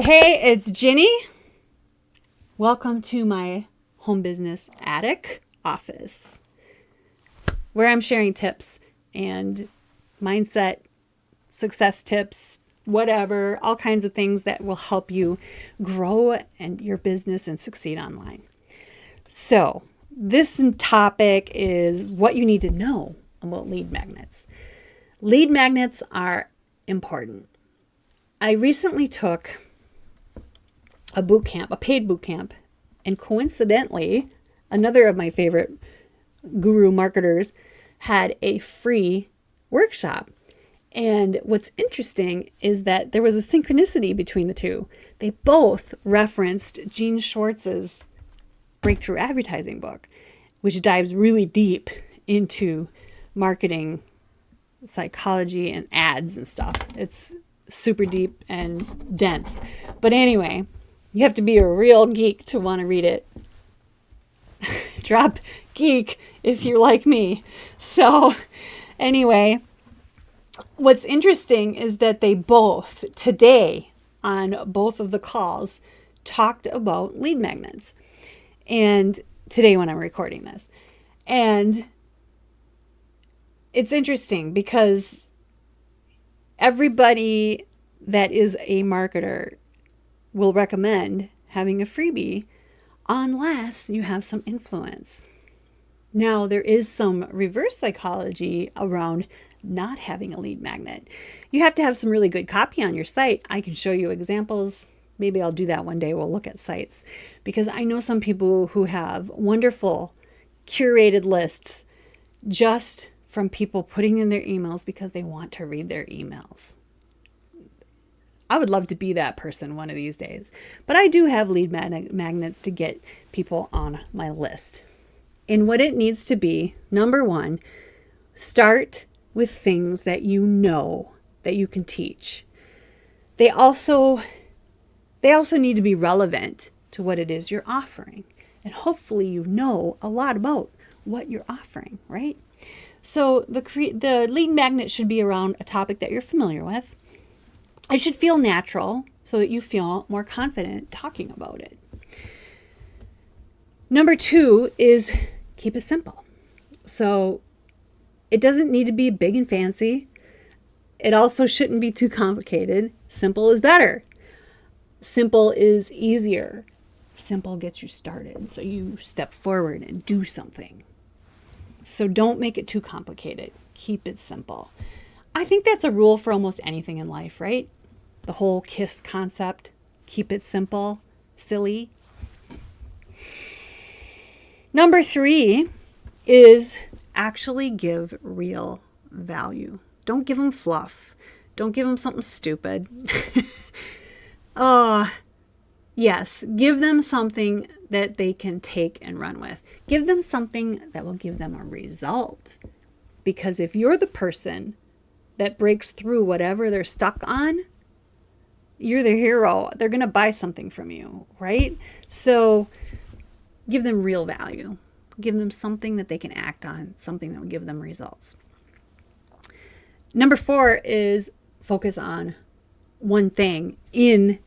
Hey, it's Ginny. Welcome to my home business attic office, where I'm sharing tips and mindset, success tips, whatever, all kinds of things that will help you grow and your business and succeed online. So, this topic is what you need to know about lead magnets. Lead magnets are important. I recently took a boot camp, a paid boot camp, and coincidentally, another of my favorite guru marketers had a free workshop. And what's interesting is that there was a synchronicity between the two. They both referenced Gene Schwartz's breakthrough advertising book, which dives really deep into marketing, psychology, and ads and stuff. It's super deep and dense. But anyway, you have to be a real geek to want to read it. Drop geek if you're like me. So anyway, what's interesting is that they both, today, on both of the calls, talked about lead magnets. And today when I'm recording this. And it's interesting because everybody that is a marketer will recommend having a freebie unless you have some influence. Now, there is some reverse psychology around not having a lead magnet. You have to have some really good copy on your site. I can show you examples. Maybe I'll do that one day. We'll look at sites because I know some people who have wonderful curated lists just from people putting in their emails because they want to read their emails. I would love to be that person one of these days. But I do have lead magnets to get people on my list. And what it needs to be, number one, start with things that you know that you can teach. They also need to be relevant to what it is you're offering. And hopefully you know a lot about what you're offering, right? So the lead magnet should be around a topic that you're familiar with. It should feel natural so that you feel more confident talking about it. Number two is keep it simple. So it doesn't need to be big and fancy. It also shouldn't be too complicated. Simple is better. Simple is easier. Simple gets you started. So you step forward and do something. So don't make it too complicated. Keep it simple. I think that's a rule for almost anything in life, right? The whole KISS concept. Keep it simple, silly. Number three is actually give real value. Don't give them fluff. Don't give them something stupid. Yes, give them something that they can take and run with. Give them something that will give them a result. Because if you're the person that breaks through whatever they're stuck on, you're the hero. They're going to buy something from you, right? So give them real value. Give them something that they can act on, something that will give them results. Number four is focus on one thing in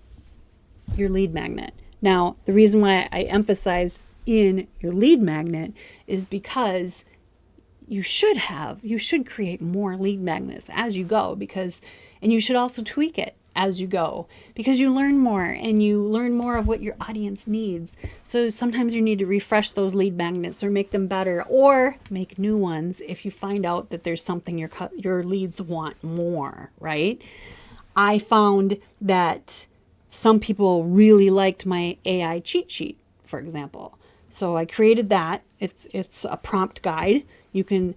your lead magnet. Now, the reason why I emphasized in your lead magnet is because you should create more lead magnets as you go and you should also tweak it as you go because you learn more and you learn more of what your audience needs. So sometimes you need to refresh those lead magnets or make them better or make new ones if you find out that there's something your leads want more, right? I found that some people really liked my AI cheat sheet, for example. So I created that. It's a prompt guide. You can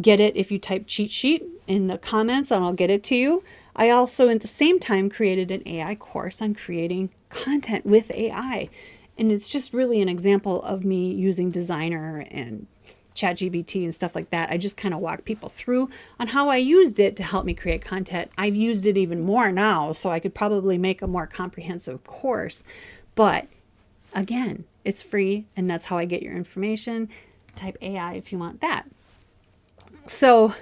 get it if you type cheat sheet in the comments and I'll get it to you. I also at the same time created an AI course on creating content with AI. And it's just really an example of me using Designer and ChatGPT and stuff like that. I just kind of walk people through on how I used it to help me create content. I've used it even more now, so I could probably make a more comprehensive course. But again, it's free and that's how I get your information. Type AI if you want that. So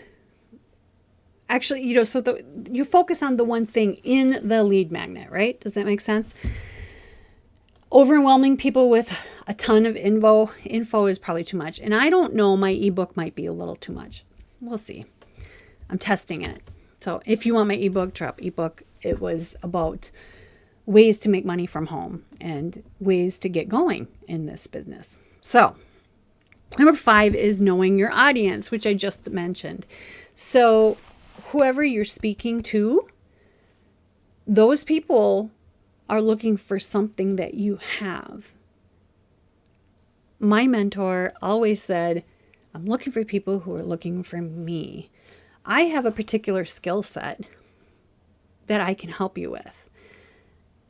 actually, you focus on the one thing in the lead magnet, right? Does that make sense? Overwhelming people with a ton of info is probably too much. And I don't know, my ebook might be a little too much. We'll see. I'm testing it. So if you want my ebook, drop ebook. It was about ways to make money from home and ways to get going in this business. So number 5 is knowing your audience, which I just mentioned. So whoever you're speaking to, those people are looking for something that you have. My mentor always said, I'm looking for people who are looking for me. I have a particular skill set that I can help you with.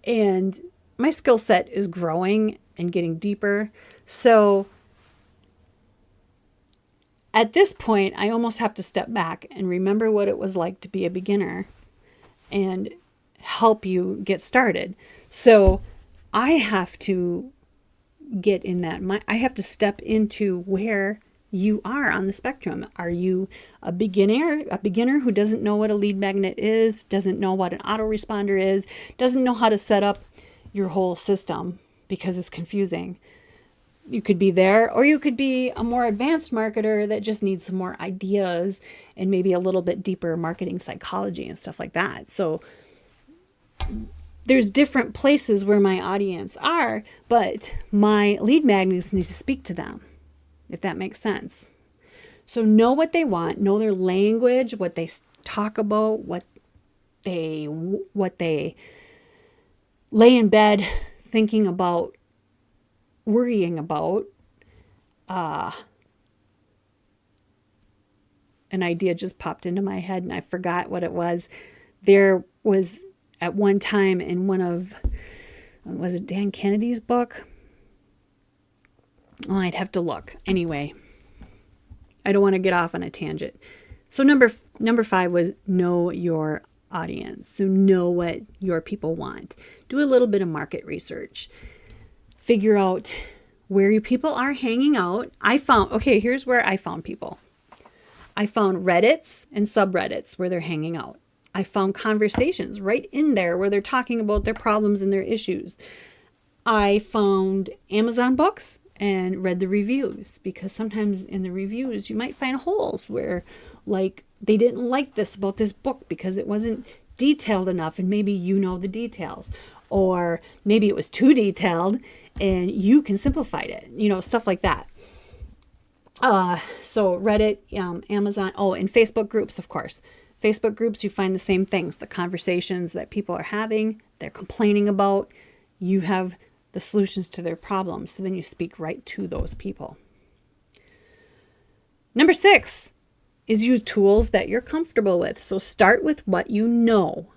And my skill set is growing and getting deeper. So at this point, I almost have to step back and remember what it was like to be a beginner and help you get started. So I have to get in that. I have to step into where you are on the spectrum. Are you a beginner who doesn't know what a lead magnet is, doesn't know what an autoresponder is, doesn't know how to set up your whole system because it's confusing? You could be there, or you could be a more advanced marketer that just needs some more ideas and maybe a little bit deeper marketing psychology and stuff like that. So there's different places where my audience are, but my lead magnets need to speak to them, if that makes sense. So know what they want, know their language, what they talk about, what they lay in bed thinking about, worrying about. An idea just popped into my head and I forgot what it was. There was at one time in one of, was it Dan Kennedy's book? Oh, I'd have to look. Anyway, I don't want to get off on a tangent. So number 5 was know your audience. So know what your people want. Do a little bit of market research. Figure out where your people are hanging out. Here's where I found people. I found Reddits and subreddits where they're hanging out. I found conversations right in there where they're talking about their problems and their issues. I found Amazon books and read the reviews, because sometimes in the reviews you might find holes where, like, they didn't like this about this book because it wasn't detailed enough, and maybe you know the details, or maybe it was too detailed and you can simplify it, stuff like that. So Reddit, Amazon, and Facebook groups, of course. Facebook groups, you find the same things, the conversations that people are having, they're complaining about, you have the solutions to their problems. So then you speak right to those people. Number 6 is use tools that you're comfortable with. So start with what you know.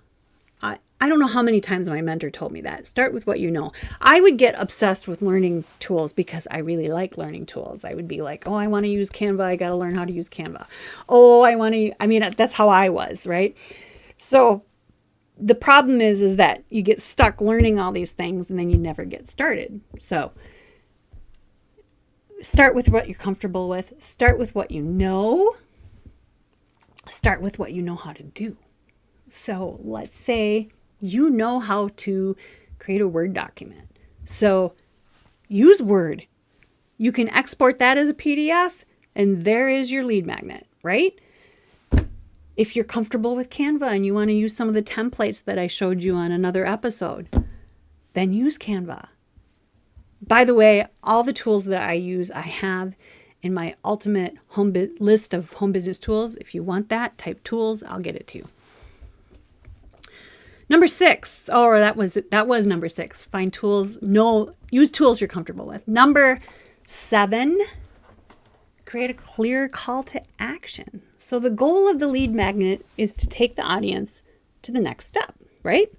I don't know how many times my mentor told me that. Start with what you know. I would get obsessed with learning tools because I really like learning tools. I would be like, I want to use Canva. I got to learn how to use Canva. That's how I was, right? So the problem is that you get stuck learning all these things and then you never get started. So start with what you're comfortable with. Start with what you know. Start with what you know how to do. So let's say you know how to create a Word document. So use Word. You can export that as a PDF and there is your lead magnet, right? If you're comfortable with Canva and you want to use some of the templates that I showed you on another episode, then use Canva. By the way, all the tools that I use, I have in my ultimate list of home business tools. If you want that, type tools, I'll get it to you. Number 6, that was number 6. Find tools. Use tools you're comfortable with. Number 7, create a clear call to action. So the goal of the lead magnet is to take the audience to the next step, right?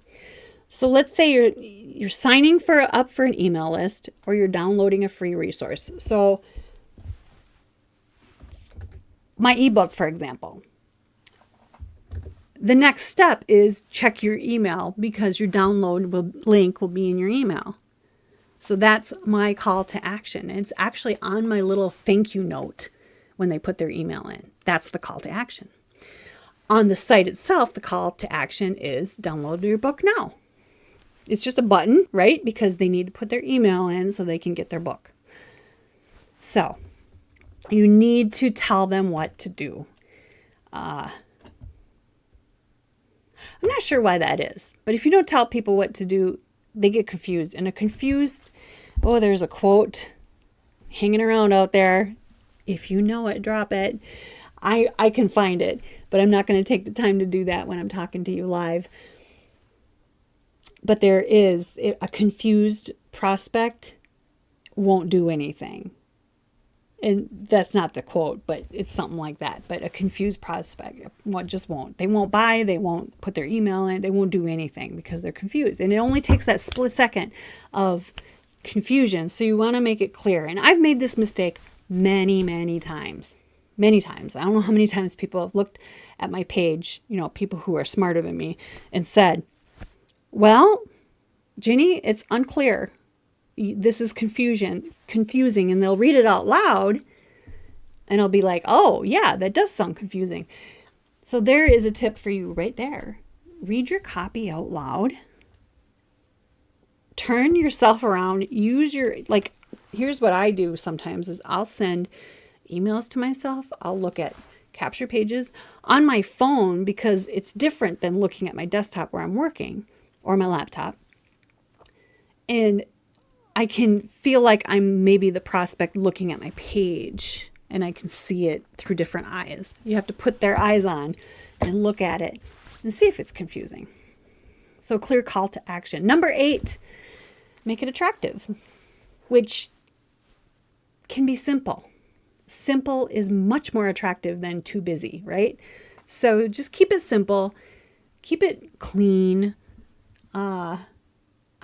So let's say you're signing up for an email list, or you're downloading a free resource. So my ebook, for example. The next step is check your email, because your download link will be in your email. So that's my call to action. It's actually on my little thank you note when they put their email in. That's the call to action. On the site itself, the call to action is download your book now. It's just a button, right? Because they need to put their email in so they can get their book. So you need to tell them what to do. I'm not sure why that is, but if you don't tell people what to do, they get confused. And there's a quote hanging around out there. If you know it, drop it. I can find it, but I'm not going to take the time to do that when I'm talking to you live. But there is a confused prospect won't do anything. And that's not the quote, but it's something like that. But a confused prospect just won't. They won't buy. They won't put their email in. They won't do anything because they're confused. And it only takes that split second of confusion. So you want to make it clear. And I've made this mistake many, many times. Many times. I don't know how many times people have looked at my page, people who are smarter than me, and said, well, Ginny, it's unclear. This is confusing, and they'll read it out loud, and I'll be like, oh, yeah, that does sound confusing. So there is a tip for you right there. Read your copy out loud. Turn yourself around. Here's what I do sometimes is I'll send emails to myself. I'll look at capture pages on my phone because it's different than looking at my desktop where I'm working or my laptop. And I can feel like I'm maybe the prospect looking at my page and I can see it through different eyes. You have to put their eyes on and look at it and see if it's confusing. So clear call to action. Number 8, make it attractive, which can be simple. Simple is much more attractive than too busy, right? So just keep it simple, keep it clean. I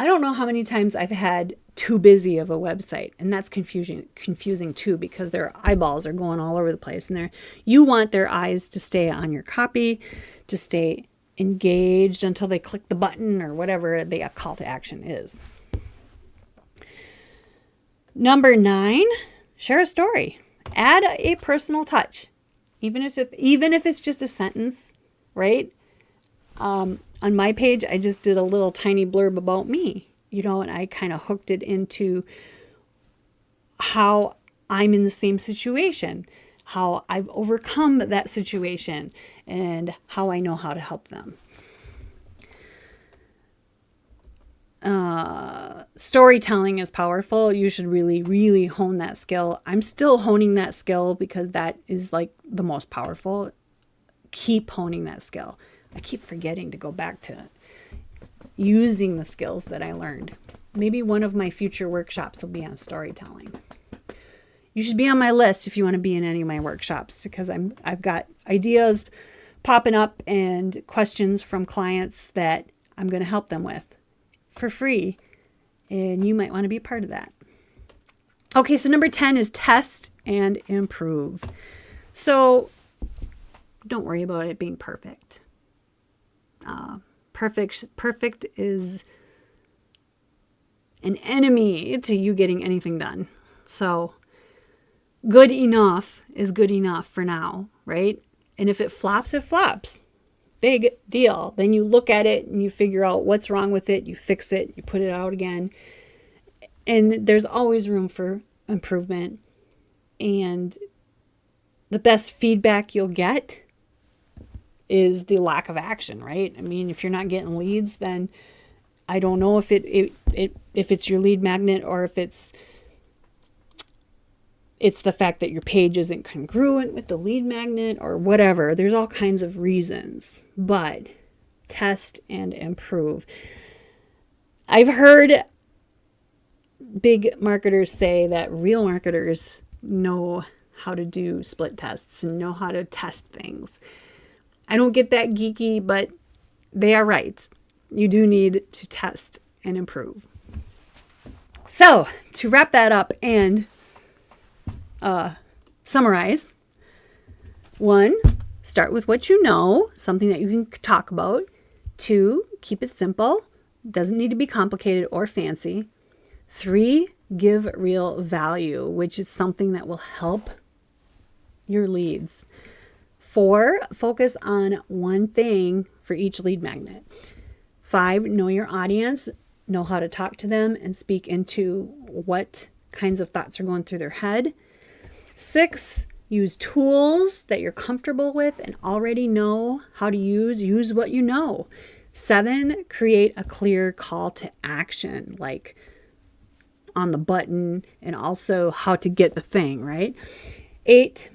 don't know how many times I've had too busy of a website, and that's confusing too, because their eyeballs are going all over the place, and you want their eyes to stay on your copy, to stay engaged until they click the button or whatever the call to action is. Number 9, share a story. Add a personal touch, even if it's just a sentence, right? On my page, I just did a little tiny blurb about me, and I kind of hooked it into how I'm in the same situation, how I've overcome that situation, and how I know how to help them. Storytelling is powerful. You should really, really hone that skill. I'm still honing that skill because that is like the most powerful. Keep honing that skill. I keep forgetting to go back to using the skills that I learned. Maybe one of my future workshops will be on storytelling. You should be on my list if you want to be in any of my workshops, because I've got ideas popping up and questions from clients that I'm going to help them with for free, and you might want to be a part of that. Okay, so number 10 is test and improve. So don't worry about it being perfect. Perfect is an enemy to you getting anything done. So good enough is good enough for now, right? And if it flops, it flops. Big deal. Then you look at it and you figure out what's wrong with it. You fix it. You put it out again. And there's always room for improvement. And the best feedback you'll get is the lack of action, right? I mean, if you're not getting leads, then I don't know if if it's your lead magnet or if it's the fact that your page isn't congruent with the lead magnet or whatever. There's all kinds of reasons, but test and improve. I've heard big marketers say that real marketers know how to do split tests and know how to test things. I don't get that geeky, but they are right. You do need to test and improve. So to wrap that up and summarize, 1, start with what you know, something that you can talk about. 2, keep it simple. Doesn't need to be complicated or fancy. 3, give real value, which is something that will help your leads. 4, focus on one thing for each lead magnet. 5, know your audience, know how to talk to them and speak into what kinds of thoughts are going through their head. 6, use tools that you're comfortable with and already know how to use. Use what you know. 7, create a clear call to action, like on the button, and also how to get the thing, right? 8,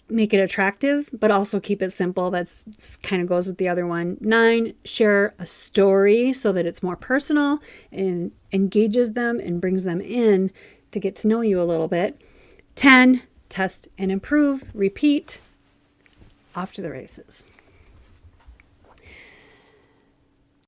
make it attractive, but also keep it simple. That's kind of goes with the other one. 9, share a story so that it's more personal and engages them and brings them in to get to know you a little bit. 10, test and improve, repeat, off to the races.